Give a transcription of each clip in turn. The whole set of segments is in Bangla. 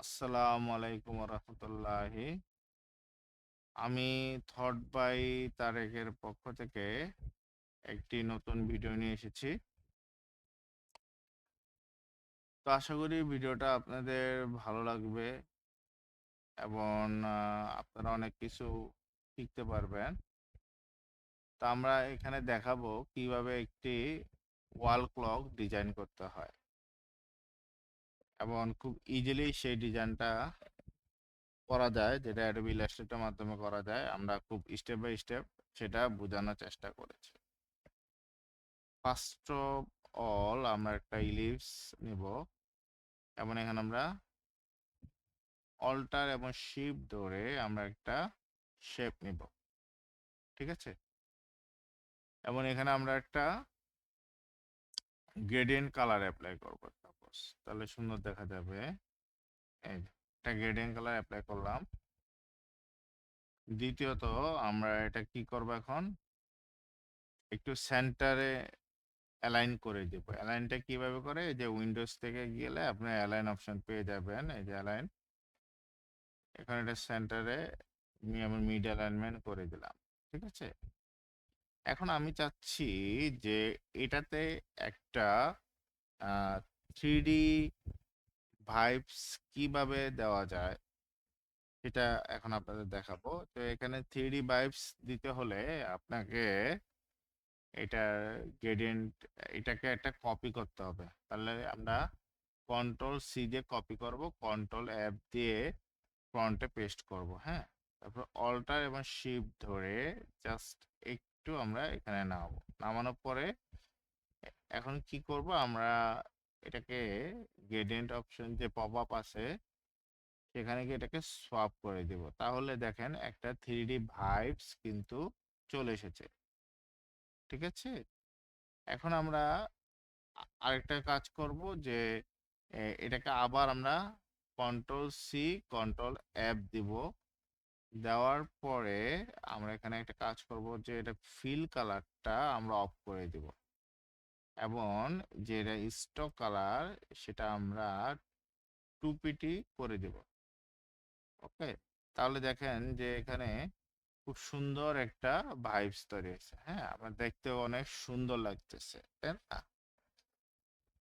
আসসালামু আলাইকুম রহমতুল্লাহি। আমি থট বাই তারেকের পক্ষ থেকে একটি নতুন ভিডিও নিয়ে এসেছি। তো আশা করি ভিডিওটা আপনাদের ভালো লাগবে এবং আপনারা অনেক কিছু শিখতে পারবেন। তো আমরা এখানে দেখাবো কিভাবে একটি ওয়াল ক্লক ডিজাইন করতে হয় এবং খুব ইজিলি সেই ডিজাইনটা করা যায়, যেটা অ্যাডোবি ইলাস্ট্রেটরের মাধ্যমে করা যায়। আমরা খুব স্টেপ বাই স্টেপ সেটা বোঝানোর চেষ্টা করেছি। ফার্স্ট অফ অল আমরা একটা ইলিপস নিব এবং এখানে আমরা অল্টার এবং শিফট ধরে আমরা একটা শেপ নিব, ঠিক আছে। এবং এখানে আমরা একটা গ্রেডিয়েন্ট কালার অ্যাপ্লাই করব, সাপোজ, তাহলে সুন্দর দেখা যাবে। এই যে, একটা গ্রেডিয়েন্ট কালার অ্যাপ্লাই করলাম। দ্বিতীয়ত আমরা এটা কি করব, এখন একটু সেন্টারে অ্যালাইন করে দেব। অ্যালাইনটা কিভাবে করে, এই যে উইন্ডোজ থেকে গেলে আপনি অ্যালাইন অপশন পেয়ে যাবেন। এই যে অ্যালাইন, এখানে এটা সেন্টারে আমি মিড অ্যালাইনমেন্ট করে দিলাম, ঠিক আছে। এখন আমি চাচ্ছি যে এটাতে একটা 3D ভাইবস কিভাবে দেওয়া যায় সেটা এখন আপনাদের দেখাবো। তো এখানে 3D ভাইবস দিতে হলে আপনাকে এটার গ্রেডিয়েন্ট, এটাকে একটা কপি করতে হবে। তাহলে আমরা কন্ট্রোল সি দিয়ে কপি করব, কন্ট্রোল এফ দিয়ে ফ্রন্টে পেস্ট করব, হ্যাঁ। তারপর অল্টার এবং শিফট ধরে জাস্ট একটু আমরা এখানে নামাবো। নামানোর পরে এখন কি করব, আমরা এটাকে গ্রেডিয়েন্ট অপশন যে পপ আপ আছে সেখানে গিয়ে এটাকে সোয়াপ করে দিব। তাহলে দেখেন একটা 3D ভাইবস কিন্তু চলে এসেছে, ঠিক আছে। এখন আমরা আরেকটা কাজ করব যে এটাকে আবার আমরা কন্ট্রোল সি কন্ট্রোল এফ দিব। দেওয়ার পরে আমরা এখানে একটা কাজ করব যে এটা ফিল কালারটা আমরা অফ করে দিব এবং যেটা স্টক কালার সেটা আমরা 2PT করে দেব। ওকে, তাহলে দেখেন যে এখানে খুব সুন্দর একটা ভাইবস তৈরি হয়েছে। হ্যাঁ, আমার দেখতে অনেক সুন্দর লাগতেছে, তাই না?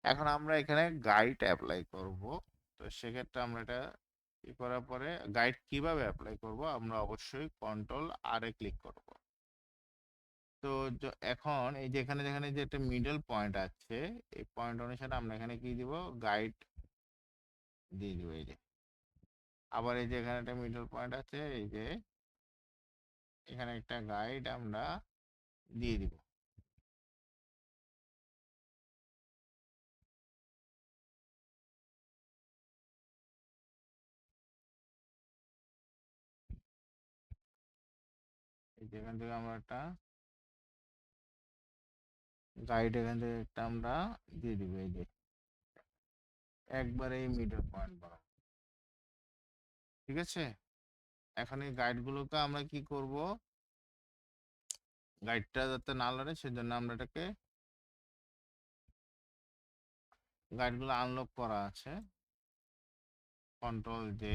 এখন আমরা এখানে গাইড অ্যাপ্লাই করব। তো সেক্ষেত্রে আমরা এটা ই করার পরে গাইড কিভাবে অ্যাপ্লাই করব, আমরা অবশ্যই কন্ট্রোল আর এ ক্লিক করব। তো এখন এই যে এখানে যেখানে যে একটা মিডল পয়েন্ট আছে, এই পয়েন্ট অনুসারে আমরা এখানে কি দিব, গাইড দিয়ে দিব। এই যে আবার এই যে এখানে একটা মিডল পয়েন্ট আছে, এই যে এখানে একটা গাইড আমরা দিয়ে দিব। এই যে এখান থেকে আমরা একটা গাইড এখান থেকে একটা আমরা দিয়ে দিব। এই যে একবারে এই মিডল পয়েন্ট বরাবর, ঠিক আছে। এখন এই গাইডগুলোকে আমরা কি করব, গাইডটা যাতে না লড়ে সেজন্য আমরা এটাকে, গাইডগুলো আনলক করা আছে, কন্ট্রোল জে।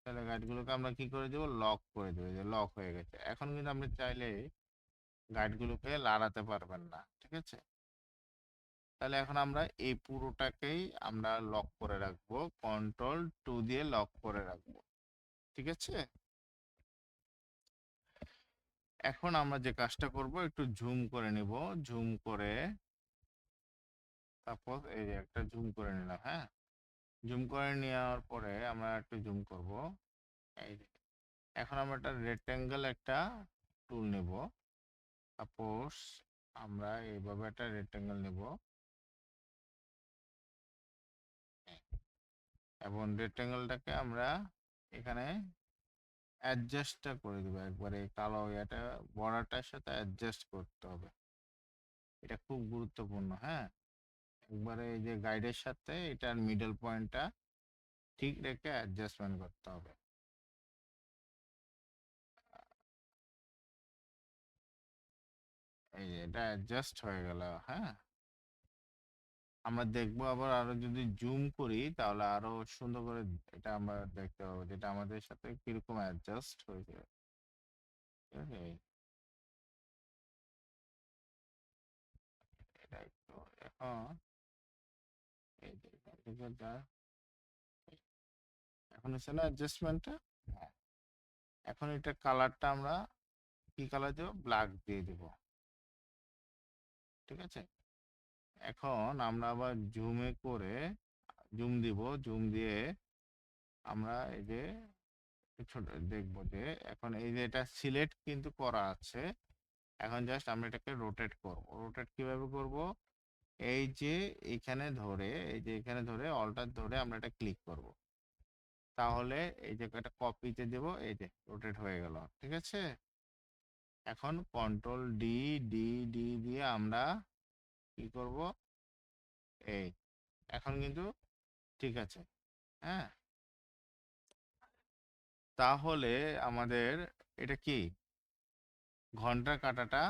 তাহলে গাইডগুলোকে আমরা কি করে দেবো, লক করে দেবো। যে লক হয়ে গেছে। এখন কিন্তু আপনি চাইলে গাইডগুলোকে লাড়াতে পারবেন না, ঠিক আছে। তাহলে এখন আমরা এই পুরোটাকেই আমরা লক করে রাখবো, কন্ট্রোল 2 দিয়ে লক করে রাখবো, ঠিক আছে। এখন আমরা যে কাজটা করব, একটু জুম করে নিব। জুম করে তারপর এই যে একটা জুম করে নিলাম, হ্যাঁ। জুম করে নেওয়ার পরে আমরা একটু জুম করব। এই যে এখন আমরা একটা রেক্টেঙ্গেল একটা টুল নেব। সাপোজ আমরা এইভাবে একটা রেক্টেঙ্গেল নেব এবং রেক্টেঙ্গেলটাকে আমরা এখানে অ্যাডজাস্টটা করে দেবো। একবারে কালো এটা বর্ডারটার সাথে অ্যাডজাস্ট করতে হবে, এটা খুব গুরুত্বপূর্ণ, হ্যাঁ। একবারে এই যে গাইডের সাথে এটার মিডল পয়েন্টটা ঠিক রেখে অ্যাডজাস্টমেন্ট করতে হবে। এই যে এটা অ্যাডজাস্ট হয়ে গেল, হ্যাঁ। আমরা দেখবো আবার আরো যদি জুম করি তাহলে আরো সুন্দর করে এটা আমরা দেখতে পাবো যেটা আমাদের সাথে কিরকম অ্যাডজাস্ট হয়েছে। ঠিক আছে, এটা একটু এখন এই যে এখান থেকে এখন হচ্ছে না অ্যাডজাস্টমেন্টটা। হ্যাঁ, এখন এটা কালারটা আমরা কি কালার দেবো, ব্ল্যাক দিয়ে দেব। ঠিক আছে, এখন আমরা আবার জুমে করে জুম দিব, জুম দিয়ে আমরা এই যে ছোট দেখবো যে এখন এই যে এটা সিলেক্ট কিন্তু করা আছে। এখন জাস্ট আমরা এটাকে রোটেট করব। রোটেট কিভাবে করব, এই যে এখানে ধরে, এই যে এখানে ধরে অল্টার ধরে আমরা এটা ক্লিক করব, তাহলে এই যে একটা কপিতে দেব, এই যে রোটেট হয়ে গেল। ঠিক আছে, এখন কন্ট্রোল ডি, ডি ডি দিয়ে আমরা কি করব, এই এখন কিন্তু ঠিক আছে। হ্যাঁ, তাহলে আমাদের এটা কি ঘন্টার কাঁটাটা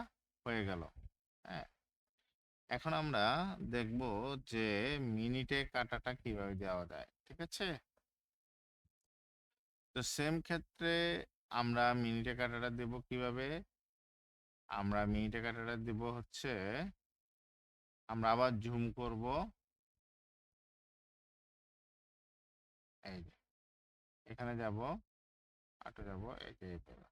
হয়ে গেল। হ্যাঁ, এখন আমরা দেখব যে মিনিটে কাঁটাটা কিভাবে দেওয়া যায়। ঠিক আছে, তো সেম ক্ষেত্রে আমরা মিনিটে কাঁটাটা দেব কিভাবে, আমরা মিনিটে কাঁটাটা দেব হচ্ছে আমরা আবার জুম করব, এই যে এখানে যাব, আটো যাব, এই যে এই পেলাম।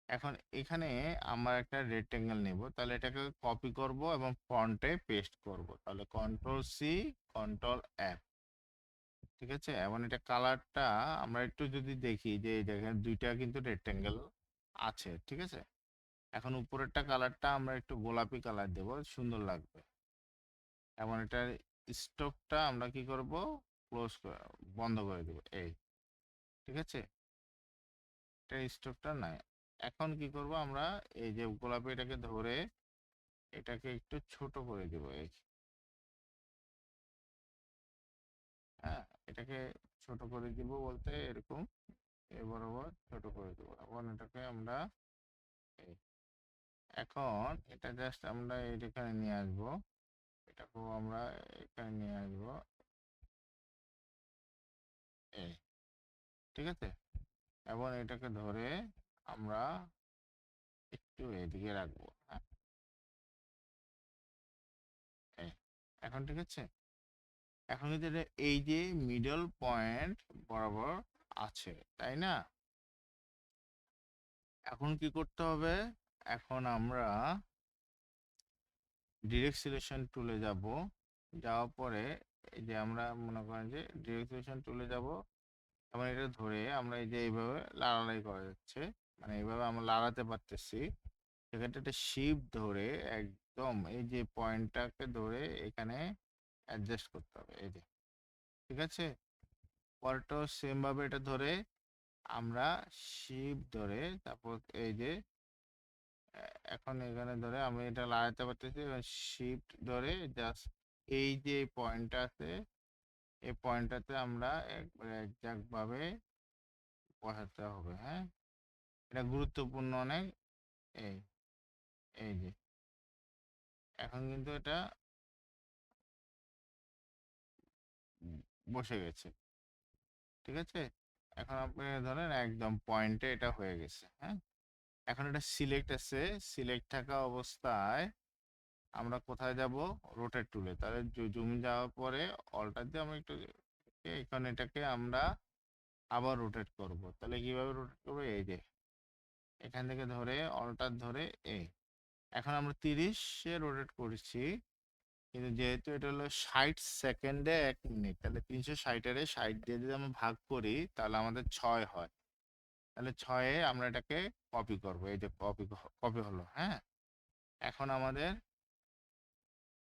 এখন এখানে আমরা একটা রেক্টেঙ্গেল নেব, তাহলে এটাকে কপি করব এবং ফন্টে পেস্ট করব, তাহলে কন্ট্রোল সি, কন্ট্রোল এফ। ঠিক আছে, এবং এটা কালারটা আমরা একটু যদি দেখি যে এই দেখেন দুইটা কিন্তু রেক্টেঙ্গেল আছে। ঠিক আছে, এখন উপরেরটা কালারটা আমরা একটু গোলাপি কালার দেব, সুন্দর লাগবে। এবং এটার স্টোভটা আমরা কি করব, ক্লোজ বন্ধ করে দেব, এই। ঠিক আছে, এটা স্টোভটা নাই। এখন কি করব আমরা, এই যে গোলাপি এটাকে ধরে এটাকে একটু ছোট করে দেব, এই। হ্যাঁ, এটাকে ছোট করে দিব বলতে এরকম এ বরাবর ছোট করে দেবো, এখন এটাকে আমরা এই, এখন এটা জাস্ট আমরা এখানে নিয়ে আসবো, এটাকেও আমরা এখানে নিয়ে আসবো, এই। ঠিক আছে, এবং এটাকে ধরে আমরা একটু এদিকে রাখবো। হ্যাঁ, এই। এখন ঠিক আছে, এখন কিন্তু এটা এই যে মিডল পয়েন্ট বরাবর আছে, তাই না? এখন কি করতে হবে, এখন আমরা ডিরেক্ট সিলেকশন টুলে যাব, যাওয়ার পরে এই যে আমরা মনে করেন যে ডিরেক্ট সিলেকশন টুলে যাব, এবং এটা ধরে আমরা এই যে এইভাবে লাড়ালাই করা যাচ্ছে, মানে এইভাবে আমরা লাড়াতে পারতেছি। সেক্ষেত্রে একটা শিপ ধরে একদম এই যে পয়েন্টটাকে ধরে এখানে অ্যাডজাস্ট করতে হবে, এই যে। ঠিক আছে, পরেরটাও সেম ভাবে এটা ধরে আমরা শিপ ধরে তারপর এই যে এখন এখানে ধরে আমি এটা লাগাতে পারতেছি, এবং শিফট ধরে জাস্ট এই যে পয়েন্টটা আছে এই পয়েন্টটাতে আমরা একবারে একজাক্ট ভাবে বসাতে হবে। হ্যাঁ, এটা গুরুত্বপূর্ণ অনেক, এই এই যে এখন কিন্তু এটা বসে গেছে। ঠিক আছে, এখন আপনি ধরেন একদম পয়েন্টে এটা হয়ে গেছে। হ্যাঁ, এখন এটা সিলেক্ট আছে, সিলেক্ট থাকা অবস্থায় আমরা কোথায় যাব, রোটেট টুলে, তাহলে জুম যাওয়ার পরে অল্টার দিয়ে আমরা একটু এখন এটাকে আমরা আবার রোটেট করব, তাহলে কিভাবে রোটেট করবো, এই যে এখান থেকে ধরে অল্টার ধরে এই। এখন আমরা 30-এ রোটেট করছি, কিন্তু যেহেতু এটা হলো 60 সেকেন্ডে 1 মিনিট, তাহলে 360-এর 60 দিয়ে যদি আমরা ভাগ করি তাহলে আমাদের 6 হয়। তাহলে 6-এ আমরা এটাকে কপি করব, এই যে কপি, কপি হলো। হ্যাঁ, এখন আমাদের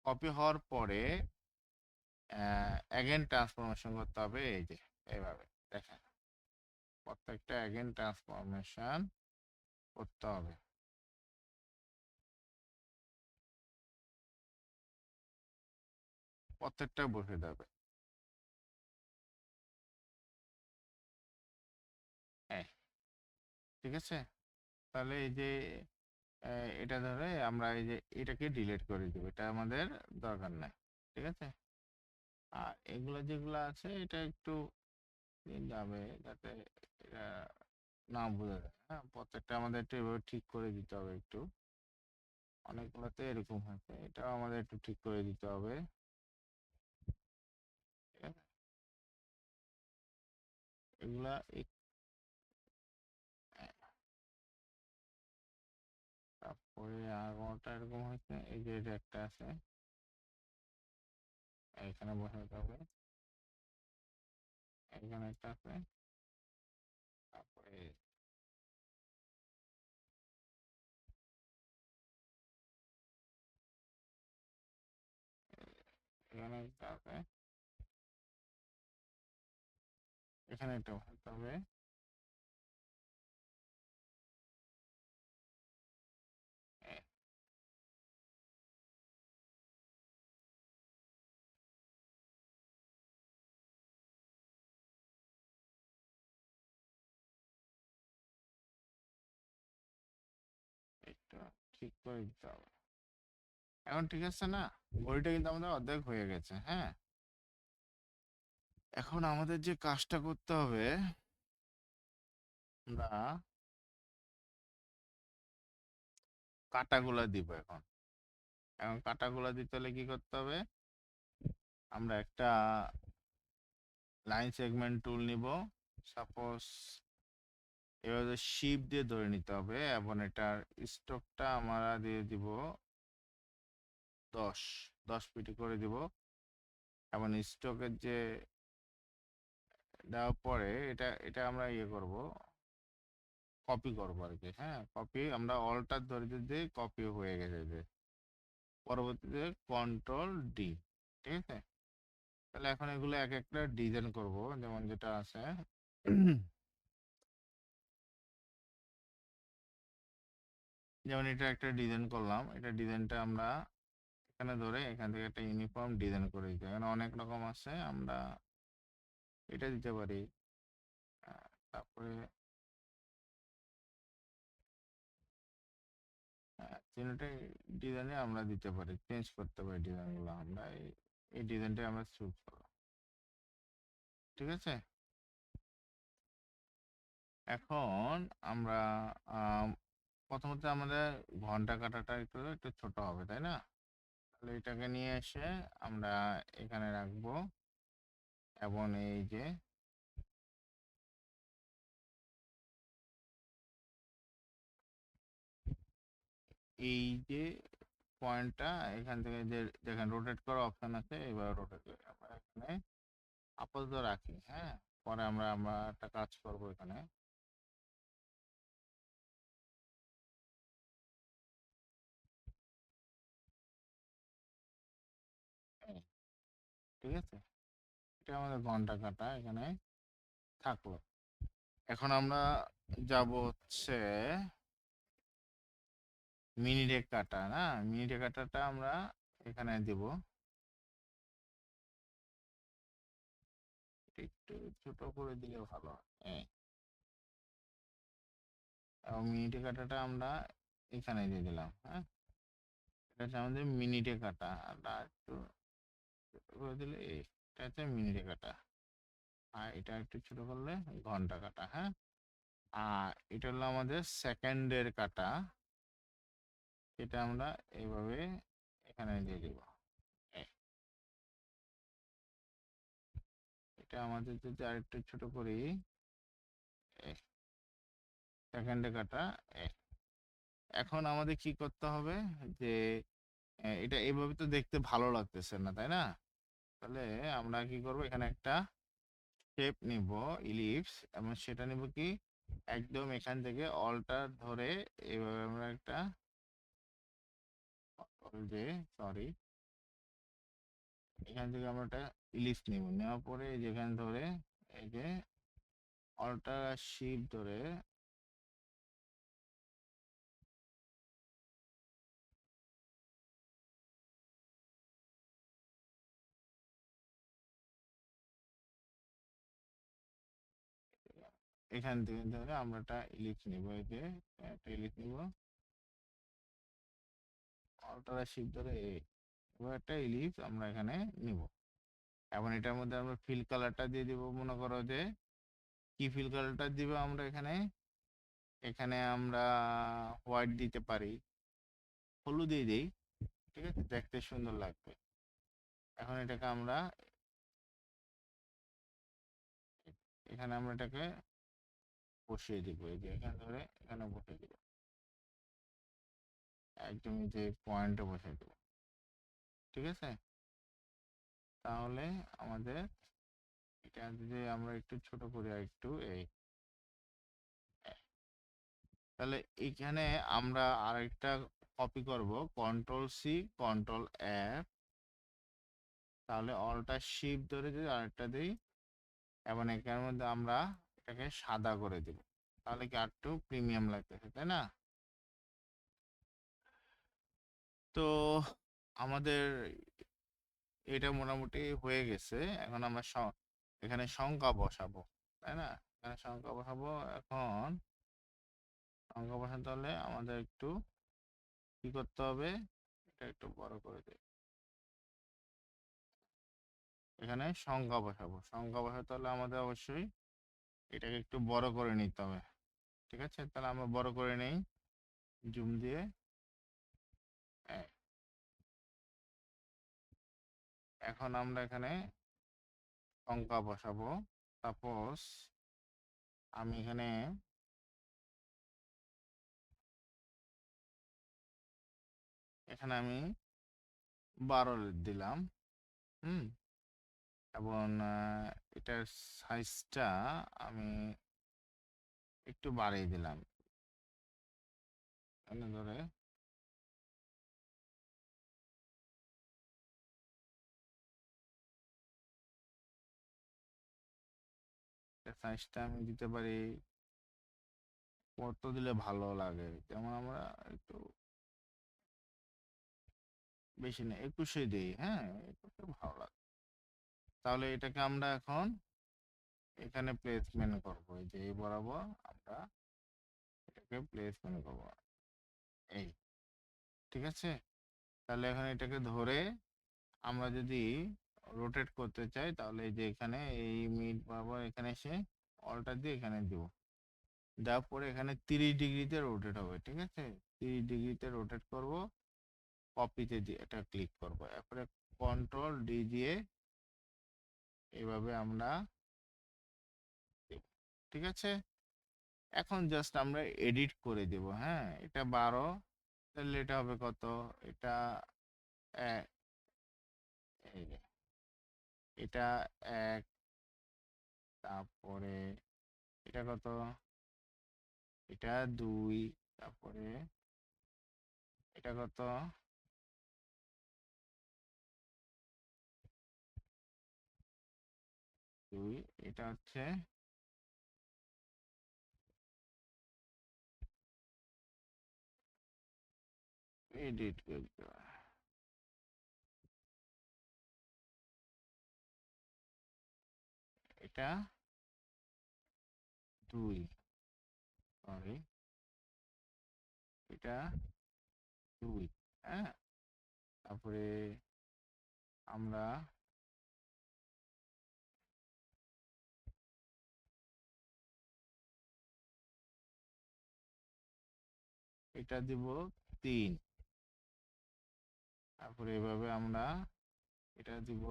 কপি হওয়ার পরে অ্যাগেন ট্রান্সফরমেশন করতে হবে, এই যে এইভাবে দেখেন প্রত্যেকটা অ্যাগেন ট্রান্সফরমেশন করতে হবে। প্রত্যেকটা বসে যাবে, হ্যাঁ। ঠিক আছে, তাহলে এই যে এটা ধরে আমরা এই যে এটাকে ডিলিট করে দেবো, এটা আমাদের দরকার নাই। ঠিক আছে, আর এগুলো যেগুলো আছে এটা একটু যাবে যাতে এটা না বোঝা যায়। হ্যাঁ, প্রত্যেকটা আমাদের একটু এভাবে ঠিক করে দিতে হবে একটু। অনেকগুলোতে এরকম হয়েছে, এটাও আমাদের একটু ঠিক করে দিতে হবে। ঠিক আছে, এগুলা তারপরে আর কোনটা এরকম হয়েছে, এই যে এটা একটা আছে, এখানে বসাতে হবে। এখানে একটা আছে, তারপরে এখানে একটা আছে, এখানে একটা বসাতে হবে। এ- এটা ঠিক করে দিতে হবে। এখন ঠিক আছে না? ঘড়িটা কিন্তু আমাদের অর্ধেক হয়ে গেছে। হ্যাঁ, এখন আমাদের যে কাজটা করতে হবে, আমরা কাটাগুলা দিব এখন। এখন কাটাগুলা দিতে হলে কি করতে হবে? আমরা একটা লাইন সেগমেন্ট টুল নিব। সাপোজ এভাবে শিপ দিয়ে ধরে নিতে হবে এবং এটার স্ট্রোকটা আমরা দিয়ে দিব 10 10 পিটি করে দিব। এবং স্ট্রোকের যে দেওয়ার পরে এটা এটা আমরা ইয়ে করব, কপি করবো আর কি। হ্যাঁ, কপি আমরা অল্টার ধরে দিতে কপি হয়ে গেছে যে, পরবর্তীতে কন্ট্রোল ডি। ঠিক আছে, তাহলে এখন এগুলো এক একটা ডিজাইন করব। যেমন যেটা আছে, যেমন এটা একটা ডিজাইন করলাম, এটা ডিজাইনটা আমরা এখানে ধরে এখান থেকে একটা ইউনিফর্ম ডিজাইন করে দিতে হবে। এখানে অনেক রকম আছে, আমরা এটা দিতে পারি। তারপরে তিনটে ডিজাইনে আমরা দিতে পারি, চেঞ্জ করতে পারি ডিজাইনগুলো। আমরা এই ডিজাইনটা আমরা চুজ করলাম। ঠিক আছে, এখন আমরা আম, প্রথমত আমাদের ঘন্টা কাটাটা একটু একটু ছোট হবে, তাই না? তাহলে এটাকে নিয়ে এসে আমরা এখানে রাখবো। এবং এই যে এই যে পয়েন্টটা, এখান থেকে যে যেখানে রোটেট করার অপশন আছে, এবার রোটেট করে আমরা এখানে আপাতত রাখি। হ্যাঁ, পরে আমরা আমরা একটা কাজ করব এখানে। হ্যাঁ, ঠিক আছে, এটা আমাদের ঘন্টা কাটা এখানে থাকলো। এখন আমরা যাব হচ্ছে মিনিটে কাটা। না, মিনিটে কাটাটা আমরা এখানে দেব। একটু ছোট করে দিলে ভালো হয়। হ্যাঁ, এবং মিনিটে কাটাটা আমরা এখানে দিয়ে দিলাম। হ্যাঁ, এটা হচ্ছে আমাদের মিনিটে কাটা। আর একটু ছোট করে দিলে এটা হচ্ছে মিনিটে কাটা। আর এটা একটু ছোট করলে ঘন্টা কাটা। হ্যাঁ, আর এটা হলো আমাদের সেকেন্ডের কাটা। এটা আমরা এইভাবে এখানে দিয়ে দিব। এই, এটা আমাদের যদি আরেকটু ছোট করি, সেকেন্ডে কাটা। এই, এখন আমাদের কি করতে হবে যে, এটা এইভাবে তো দেখতে ভালো লাগতেছে না, তাই না? তাহলে আমরা কি করব, এখানে একটা শেপ নিব, ইলিপস, এবং সেটা নিব কি, একদম এখান থেকে অল্টার ধরে এইভাবে আমরা একটা যে, সরি, এখান থেকে আমরা একটা ইলিপস নিব। নেওয়ার পরে যেখানে ধরে এই যে অল্টার শিপ ধরে এখান থেকে ধরে আমরা একটা ইলিপস নিব। এই যে একটা ইলিপস নিব, অল্টার শিপ ধরে এবার একটা ইলিপস আমরা এখানে নিব। এবং এটার মধ্যে আমরা ফিল কালারটা দিয়ে দিব, মনে করো যে কি ফিল কালারটা দিব আমরা এখানে, এখানে আমরা হোয়াইট দিতে পারি, হলুদই দিই, ঠিক আছে, দেখতে সুন্দর লাগবে। এখন এটাকে আমরা এখানে আমরা এটাকে বসিয়ে দিব, এই যে এখানে ধরে এখানে বসিয়ে দিব, একদম এই যে পয়েন্টে বসিয়ে দেব, ঠিক আছে। তাহলে আমাদের এটা যদি আমরা একটু ছোট করি আর একটু এই, তাহলে এখানে আমরা আরেকটা কপি করব, কন্ট্রোল সি কন্ট্রোল এফ, তাহলে অলটা শিফট ধরে যদি আরেকটা দিই, এবং এখানের মধ্যে আমরা এটাকে সাদা করে দিব, তাহলে কি আরেকটু প্রিমিয়াম লাগতেছে, তাই না? তো আমাদের এটা মোটামুটি হয়ে গেছে। এখন আমরা এখানে সংখ্যা বসাবো, তাই না? এখানে সংখ্যা বসাবো। এখন সংখ্যা বসাতে হলে আমাদের একটু কি করতে হবে, এটা একটু বড় করে দিই। এখানে সংখ্যা বসাবো, সংখ্যা বসাতে হলে আমাদের অবশ্যই এটাকে একটু বড় করে নিতে হবে, ঠিক আছে। তাহলে আমরা বড় করে নেই, জুম দিয়ে। এ- এখন আমরা এখানে সংখ্যা বসাবো। সাপোজ আমি এখানে এখানে আমি 12 দিলাম, হুম। এবং এটার সাইজটা আমি একটু বাড়িয়ে দিলাম, এখানে ধরে সাইজটা আমি দিতে পারি, কত দিলে ভালো লাগে, যেমন আমরা একটু বেশি না 21 দিই, হ্যাঁ, 21 ভালো লাগে। তাহলে এটাকে আমরা এখন এখানে প্লেসমেন্ট করবো, এই যে এই বরাবর আমরা এটাকে প্লেসমেন্ট করবো, এই, ঠিক আছে। তাহলে এখন এটাকে ধরে আমরা যদি রোটেট করতে চাই, তাহলে এই যে এখানে এই মিড বরাবর এখানে এসে অল্টার দিয়ে এখানে দিব, দেওয়ার পরে এখানে 30 ডিগ্রিতে রোটেট হবে, ঠিক আছে। 30 ডিগ্রিতে রোটেট করব, কপিতে দিয়ে এটা ক্লিক করব, এরপরে কন্ট্রোল ডি দিয়ে এভাবে আমরা দেব, ঠিক আছে। এখন জাস্ট আমরা এডিট করে দেব, হ্যাঁ, এটা 12, তাহলে এটা হবে কত, এটা এই যে, এটা 1, তারপরে এটা কত, এটা 2, তারপরে এটা কত, 2, এটা হচ্ছে এডিট করতে হবে। এটা 2, সরি, এটা 2, হ্যাঁ। তারপরে আমরা এটা দিব 3, তারপরে এভাবে আমরা এটা দিব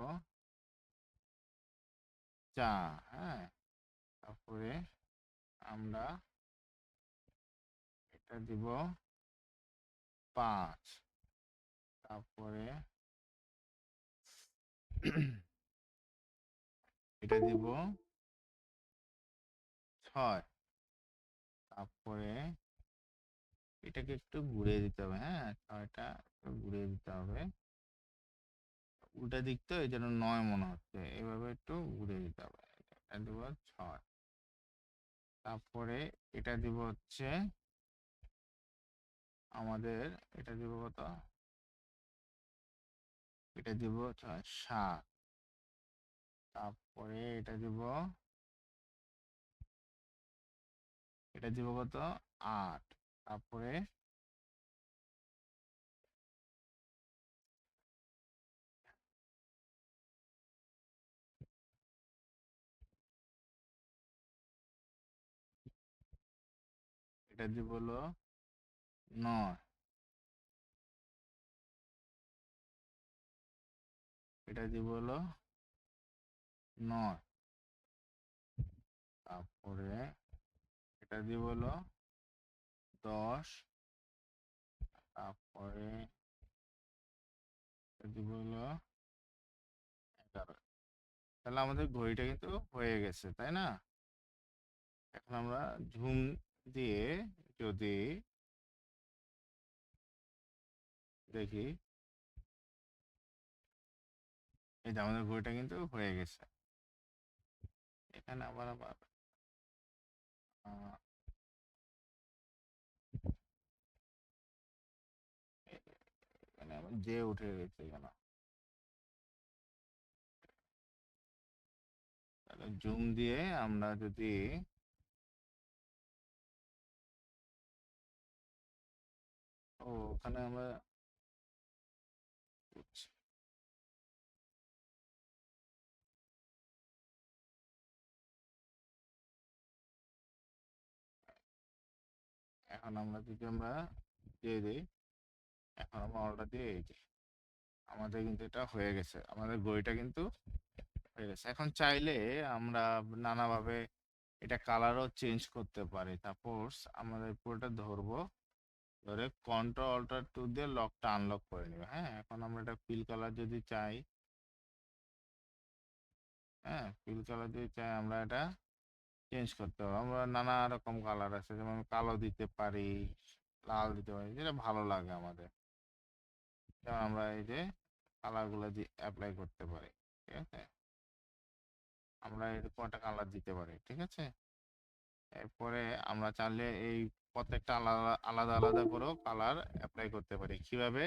4, হ্যাঁ। তারপরে আমরা এটা দিব 5, তারপরে এটা দিব 6, তারপরে এটাকে একটু ঘুরিয়ে দিতে হবে, হ্যাঁ, 6টা একটু ঘুরিয়ে দিতে হবে, উল্টা দিক তো এই জন্য 9 মনে হচ্ছে, এভাবে একটু ঘুরিয়ে দিতে হবে। এটা দিব 6, তারপরে এটা দিব হচ্ছে আমাদের, এটা দিব কত, এটা দিব 7, তারপরে এটা দিব কত, 8, তারপরে এটা দিব হলো 9, এটা দিব হলো 9, তারপরে এটা দিব হলো 10, তারপরে এটা দিব হলো 11। তাহলে আমাদের ঘড়িটা কিন্তু হয়ে গেছে, তাই না? এখন আমরা ঝুম দিয়ে যদি দেখি, এই যে আমাদের ঘড়িটা কিন্তু হয়ে গেছে। এখানে আবার আবার আহ, এখানে আবার যে উঠে গেছে কেন? তাহলে জুম দিয়ে আমরা যদি ওখানে আমরা করছি। এখন আমরা যদি আমরা দিয়ে দিই, এখন আমরা অর্ডার দিয়ে এই যে আমাদের কিন্তু এটা হয়ে গেছে, আমাদের ঘড়িটা কিন্তু হয়ে গেছে। এখন চাইলে আমরা নানাভাবে এটা কালারও চেঞ্জ করতে পারি। তারপর আমাদের পুরোটা ধরবো, ধরে কন্ট্রোল অল্টার টু দিয়ে লকটা আনলক করে নিবে। হ্যাঁ, এখন আমরা এটা ফিল কালার যদি চাই, হ্যাঁ ফিল কালার যদি চাই আমরা এটা চেঞ্জ করতে পারবো। আমরা নানা রকম কালার আছে, যেমন কালো দিতে পারি, লাল দিতে পারি, যেটা ভালো লাগে আমাদের। যেমন আমরা এই যে কালারগুলো দিয়ে অ্যাপ্লাই করতে পারি, ঠিক আছে? আমরা এরকম একটা কালার দিতে পারি, ঠিক আছে? এরপরে আমরা চাইলে এই প্রত্যেকটা আলাদা আলাদা আলাদা করেও কালার অ্যাপ্লাই করতে পারি। কিভাবে?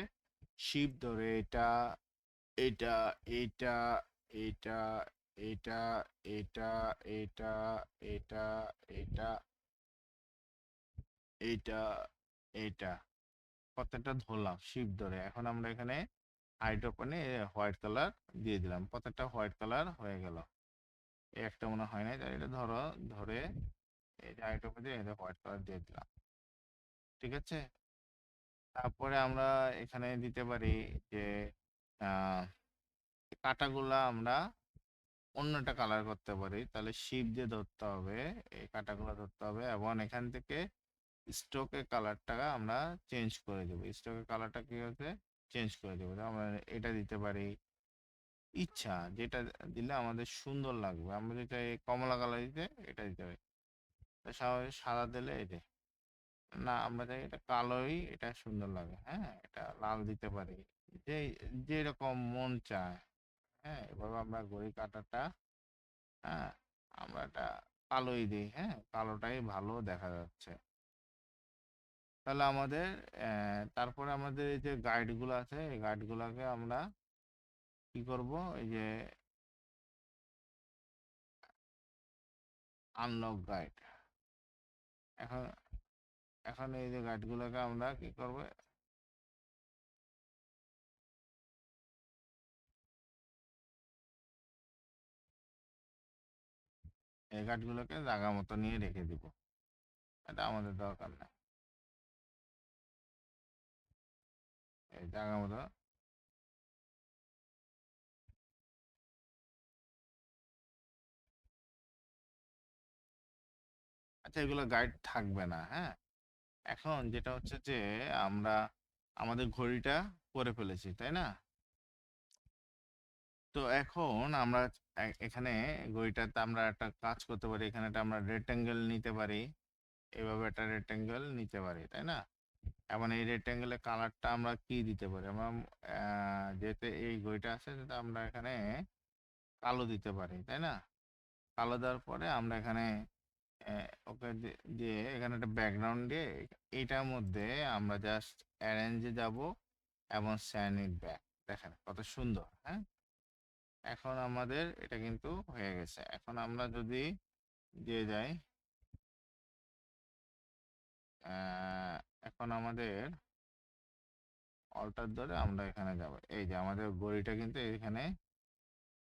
শিপ ধরে এটা, এটা, এইটা, এইটা, এইটা, এইটা, এইটা, এইটা, এইটা, এইটা, এইটা, প্রত্যেকটা ধরলাম শিপ ধরে। এখন আমরা এখানে হাইড্রোপনে হোয়াইট কালার দিয়ে দিলাম, প্রত্যেকটা হোয়াইট কালার হয়ে গেল। এই একটা মনে হয় নাই, তাই এটা ধরো, ধরে এই যে হাইড্রোপনে দিয়ে এটা হোয়াইট কালার দিয়ে দিলাম, ঠিক আছে? তারপরে আমরা এখানে দিতে পারি যে আহ, কাঁটাগুলা আমরা অন্য একটা কালার করতে পারি। তাহলে শিপ দিয়ে ধরতে হবে, এই কাঁটাগুলো ধরতে হবে, এবং এখান থেকে স্ট্রোকের কালারটা আমরা চেঞ্জ করে দেবো। স্ট্রোকের কালারটা কি হচ্ছে, চেঞ্জ করে দেবো। তো আমরা এটা দিতে পারি, ইচ্ছা যেটা দিলে আমাদের সুন্দর লাগবে। আমরা যেটা এই কমলা কালার দিতে, এটা দিতে পারি। তা স্বাভাবিক সাদা দিলে এই যে, না আমরা চাই এটা কালোই, এটা সুন্দর লাগে। হ্যাঁ, এটা লাল দিতে পারি, যে যেরকম মন চায়। হ্যাঁ, এভাবে আমরা ঘড়ি কাঁটাটা, হ্যাঁ আমরা এটা কালোই দিই। হ্যাঁ, কালোটাই ভালো দেখা যাচ্ছে। তাহলে আমাদের তারপরে আমাদের এই যে গাইডগুলো আছে, এই গাইডগুলোকে আমরা কি করব, এই যে আনলক গাইড। এখন এখন এই যে গাইডগুলোকে আমরা কি করব, এই গাইডগুলোকে জায়গা মতো নিয়ে রেখে দিব, এটা আমাদের দরকার নেই। এই জায়গা মতো, আচ্ছা এগুলো গাইড থাকবে না। হ্যাঁ, এখন যেটা হচ্ছে যে আমরা আমাদের ঘড়িটা করে ফেলেছি, তাই না? তো এখন আমরা এখানে ঘড়িটাতে আমরা একটা কাজ করতে পারি, এখানে একটা আমরা রেক্টেঙ্গেল নিতে পারি, এভাবে একটা রেক্টেঙ্গেল নিতে পারি, তাই না? এখন এই রেক্টেঙ্গেলের কালারটা আমরা কি দিতে পারি? আমরা যেহেতু এই ঘড়িটা আছে, যেটা আমরা এখানে কালো দিতে পারি, তাই না? কালো দেওয়ার পরে আমরা এখানে ওকে দিয়ে এখানে একটা ব্যাকগ্রাউন্ড দিয়ে এইটার মধ্যে আমরা জাস্ট অ্যারেঞ্জে যাব এবং স্যান্ড ইট ব্যাক। দেখেন কত সুন্দর। হ্যাঁ, এখন আমাদের এটা কিন্তু হয়ে গেছে। এখন আমরা যদি দিয়ে যাই, আহ, এখন আমাদের অল্টার ধরে আমরা এখানে যাব, এই যে আমাদের ঘড়িটা কিন্তু এখানে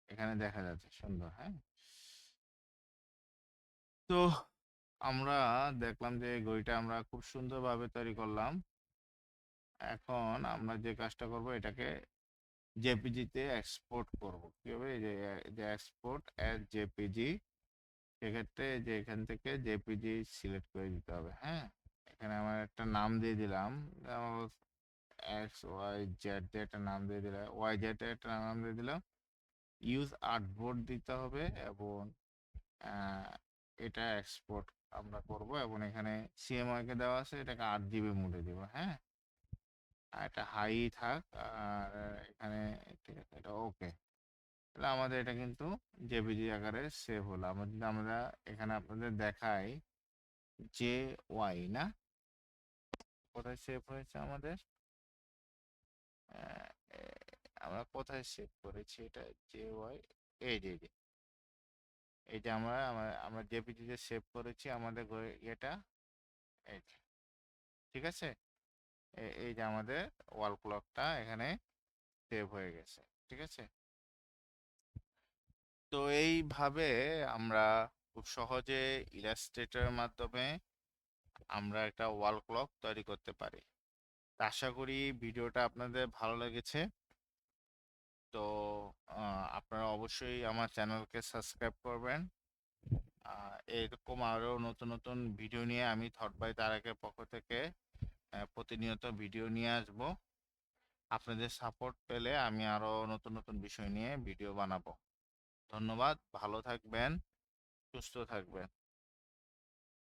এখানে দেখা যাচ্ছে সুন্দর। হ্যাঁ, তো আমরা দেখলাম যে এই ঘড়িটা আমরা খুব সুন্দরভাবে তৈরি করলাম। এখন আমরা যে কাজটা করব, এটাকে জেপিজিতে এক্সপোর্ট করব। কিভাবে? এই যে এক্সপোর্ট অ্যাজ জেপিজি, সেক্ষেত্রে যে এখান থেকে জেপিজি সিলেক্ট করে দিতে হবে। হ্যাঁ, এখানে আমার একটা নাম দিয়ে দিলাম, এক্স ওয়াই জেড দিয়ে একটা নাম দিয়ে দিলাম, ওয়াই জেড একটা নাম দিয়ে দিলাম। ইউজ আর্টবোর্ড দিতে হবে এবং আহ, এটা এক্সপোর্ট আমরা করব এবং এখানে সিএমওয়াই কে দেওয়া আছে, এটাকে 8 জিবি মোডে দিব। হ্যাঁ, আর এটা হাই থাক, আর এখানে ঠিক আছে, এটা ওকে। তাহলে আমাদের এটা কিন্তু জেপিজি আকারে সেভ হলো। আমরা যদি আমরা এখানে আপনাদের দেখাই যে ওয়াই না, কোথায় সেভ হয়েছে আমাদের, আহ, আমরা কোথায় সেভ করেছি এটা, যে ওয়াই, এই যে এই যে আমরা আমরা আমরা জেপিজি তে সেভ করেছি আমাদের এটা, এই যে, ঠিক আছে। এই যে আমাদের ওয়াল ক্লকটা এখানে সেভ হয়ে গেছে, ঠিক আছে। তো এইভাবে আমরা খুব সহজে ইলাস্ট্রেটরের মাধ্যমে আমরা একটা ওয়াল ক্লক তৈরি করতে পারি। তা আশা করি ভিডিওটা আপনাদের ভালো লেগেছে। তো আপনারা অবশ্যই আমার চ্যানেলকে সাবস্ক্রাইব করবেন। এরকম আরও নতুন নতুন ভিডিও নিয়ে আমি থট বাই তারেকের পক্ষ থেকে প্রতিনিয়ত ভিডিও নিয়ে আসব। আপনাদের সাপোর্ট পেলে আমি আরও নতুন নতুন বিষয় নিয়ে ভিডিও বানাবো। ধন্যবাদ, ভালো থাকবেন, সুস্থ থাকবেন।